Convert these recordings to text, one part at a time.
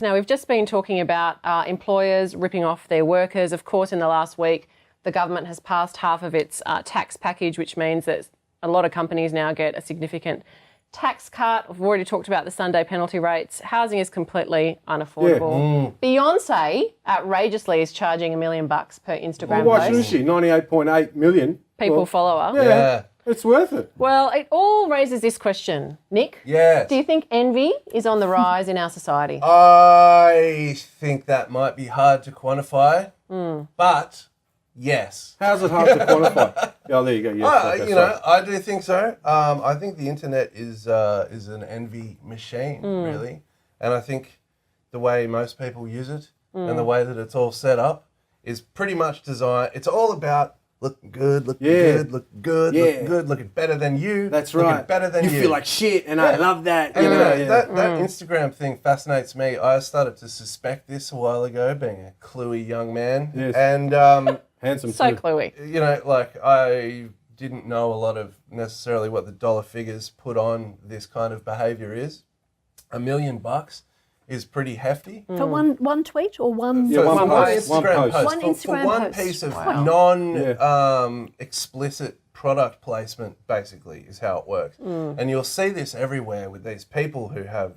Now, we've just been talking about employers ripping off their workers. Of course, in the last week, the government has passed half of its tax package, which means that a lot of companies now get a significant tax cut. We've already talked about the Sunday penalty rates. Housing is completely unaffordable. Beyonce outrageously is charging $1 million per Instagram post. Why shouldn't she? 98.8 million people follow her. Yeah, it's worth it. Well, it all raises this question, Nick. Yes. Do you think envy is on the rise in our society? I think that might be hard to quantify, but yes. How's it hard to quantify? Oh, there you go. Yeah, I do think so. I think the internet is an envy machine, really, and I think the way most people use it and the way that it's all set up is pretty much designed. It's all about looking good, looking good, looking better than you. That's right. Looking better than you. You feel like shit, and I love that. And that Instagram thing fascinates me. I started to suspect this a while ago, being a cluey young man, and handsome so too. cluey. You know, like I didn't know a lot of necessarily what the dollar figures put on this kind of behaviour is. $1 million is pretty hefty. For one tweet or one? Yeah, one Instagram post. One Instagram for one post. piece of Wow. explicit product placement, basically, is how it works. And you'll see this everywhere with these people who have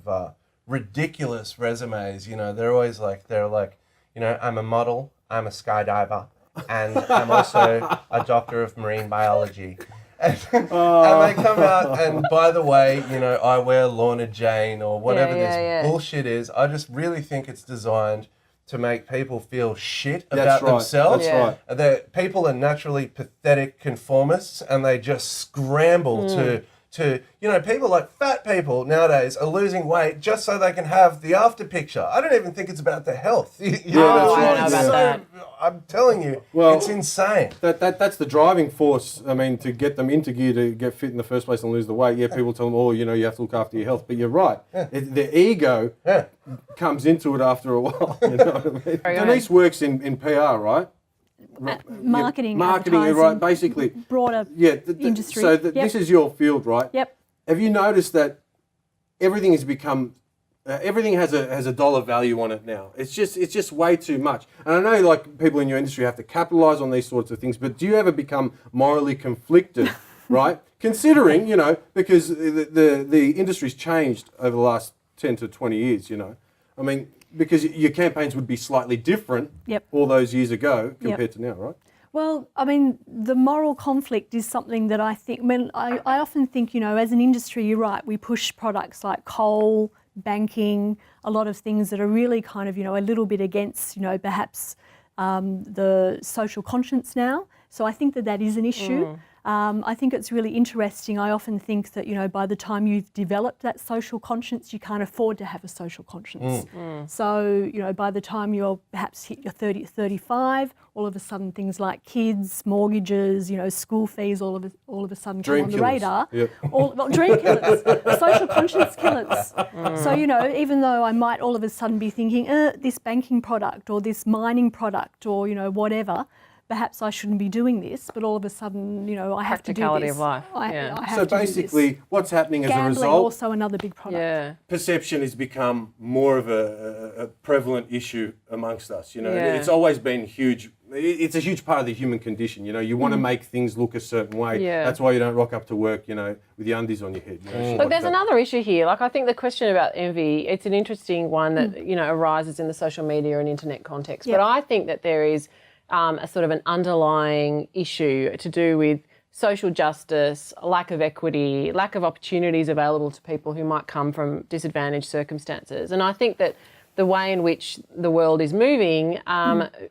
ridiculous resumes. You know, they're like, you know, I'm a model, I'm a skydiver, and I'm also a doctor of marine biology. And they come out and, by the way, you know, I wear Lorna Jane or whatever this bullshit is. I just really think it's designed to make people feel shit about themselves. That's right. That people are naturally pathetic conformists, and they just scramble to, you know, people like fat people nowadays are losing weight just so they can have the after picture. I don't even think it's about their health. You know, I don't know about that. I'm telling you, it's insane. That's the driving force. I mean, to get them into gear to get fit in the first place and lose the weight. Yeah, people tell them, oh, you know, you have to look after your health. But you're right. The ego comes into it after a while. You know what I mean? Denise works in PR, right? Marketing, right? Basically, broader industry. So this is your field, right? Yep. Have you noticed that everything has become, everything has a dollar value on it now? It's just way too much. And I know, like, people in your industry have to capitalize on these sorts of things. But do you ever become morally conflicted, right? Considering, you know, because the industry's changed over the last 10 to 20 years. You know, I mean, because your campaigns would be slightly different all those years ago compared to now, right? Well, I mean, the moral conflict is something that I think, I often think, you know, as an industry, you're right, we push products like coal, banking, a lot of things that are really kind of, you know, a little bit against, you know, perhaps the social conscience now. So I think that is an issue. I think it's really interesting. I often think that, you know, by the time you've developed that social conscience, you can't afford to have a social conscience. So, you know, by the time you're perhaps hit your 30, 35, all of a sudden things like kids, mortgages, you know, school fees, all of a sudden come on the radar. Dream killers, social conscience killers. So, you know, even though I might all of a sudden be thinking, this banking product or this mining product or, you know, whatever, perhaps I shouldn't be doing this, but all of a sudden, you know, I have to do this. Practicality of life. I have So to basically, do this. what's happening as Gambling a result? also another big product. Yeah. Perception has become more of a prevalent issue amongst us. You know, it's always been huge. It's a huge part of the human condition. You know, you want to make things look a certain way. Yeah. That's why you don't rock up to work, you know, with your undies on your head. You know, Look, there's another issue here. Like, I think the question about envy, it's an interesting one that, you know, arises in the social media and internet context. But I think that there is a sort of an underlying issue to do with social justice, lack of equity, lack of opportunities available to people who might come from disadvantaged circumstances. And I think that the way in which the world is moving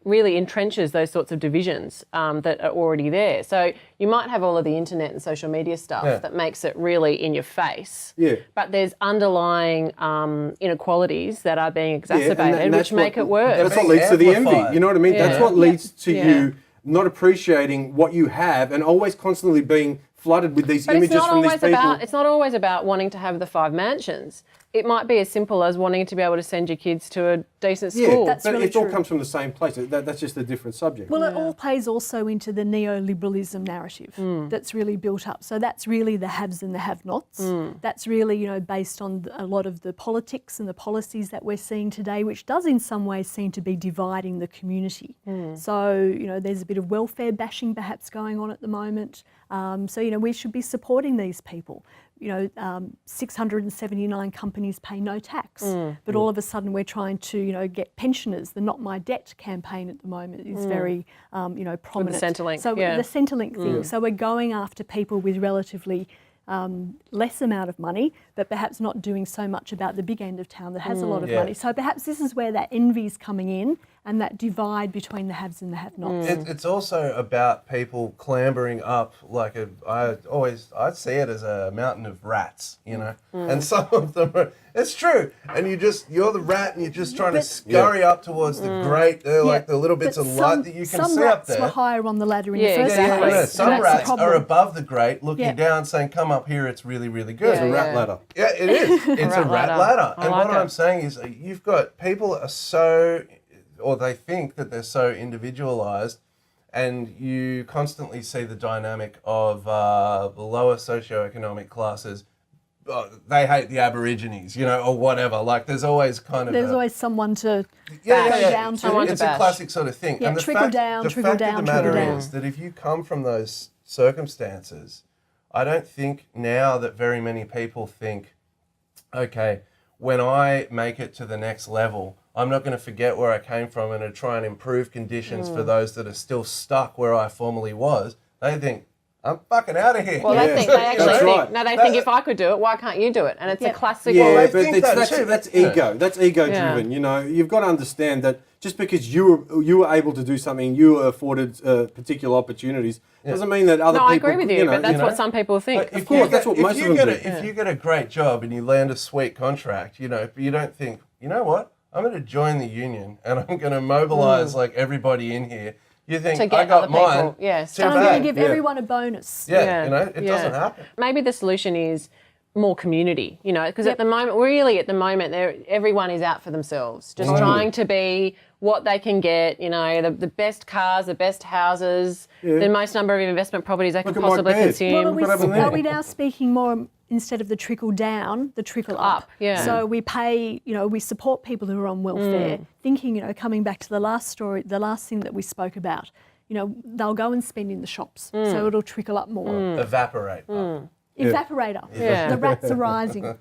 really entrenches those sorts of divisions that are already there. So you might have all of the internet and social media stuff that makes it really in your face. But there's underlying inequalities that are being exacerbated, which make it worse. That's what leads to the envy. You know what I mean? That's what leads to you not appreciating what you have and always constantly being flooded with these images from these people. It's not always about wanting to have the 5 mansions. it might be as simple as wanting to be able to send your kids to a decent Yeah, school. That's but really it all true. comes from the same place. That's just a different subject. Well, it all plays also into the neoliberalism narrative that's really built up. So that's really the haves and the have-nots. That's really, you know, based on a lot of the politics and the policies that we're seeing today, which does in some ways seem to be dividing the community. So, you know, there's a bit of welfare bashing perhaps going on at the moment. So, you know, we should be supporting these people. You know, 679 companies pay no tax, but all of a sudden we're trying to, you know, get pensioners. The Not My Debt campaign at the moment is very, you know, prominent. Centrelink, So yeah. the Centrelink thing. So we're going after people with relatively less amount of money, but perhaps not doing so much about the big end of town that has a lot of money. So perhaps this is where that envy is coming in and that divide between the haves and the have-nots. It's also about people clambering up like I see it as a mountain of rats, you know, and some of them are, it's true, and you're the rat and you're just trying to scurry up towards the great, like the little bits But of light that you can see up there. Some rats were higher on the ladder in Yeah, the first exactly. place. Some That's the rats problem. are above the grate, looking Yeah. down, saying, "Come up here, it's really, really good." It's a rat Yeah. ladder. Yeah, it is. It's a rat ladder. I And like what it. I'm saying is you've got people are so, or they think that they're so individualized, and you constantly see the dynamic of the lower socioeconomic classes. They hate the Aborigines, you know, or whatever. Like there's always kind of There's always someone to yeah, go yeah, down to. Someone to It's a bash. classic sort of thing. Yeah, and the trickle fact, down, the trickle fact down, of the matter trickle is that if you come from those circumstances, I don't think now that very many people think, okay, when I make it to the next level, I'm not going to forget where I came from and to try and improve conditions for those that are still stuck where I formerly was. They think, I'm fucking out of here. Well, Yeah. they actually That's think, right. no, they think if I could do it, why can't you do it? And it's a classic. Yeah, I but think that too. that's ego. That's ego driven. Yeah. You know, you've got to understand that just because you were able to do something, you were afforded particular opportunities, doesn't mean that other No, people. I agree with you, but that's you know. what some people think. Of course, that's what most of them do. If you get a great job and you land a sweet contract, you know, you don't think, you know what, I'm going to join the union and I'm going to mobilise like everybody in here. You think To get I got other people, mine? yes. too And I'm going bad. to give everyone a bonus. Yeah, you know, it doesn't happen. Maybe the solution is more community, you know, because at the moment, everyone is out for themselves, just trying to be what they can get, you know, the best cars, the best houses, the most number of investment properties they can at Mike possibly Baird. consume. Well, What happened there? are we now speaking more instead of the trickle down, the trickle up? yeah. So we pay, you know, we support people who are on welfare, thinking, you know, coming back to the last story, the last thing that we spoke about, you know, they'll go and spend in the shops, so it'll trickle up more. Evaporate. Evaporator. Yeah. The rats are rising.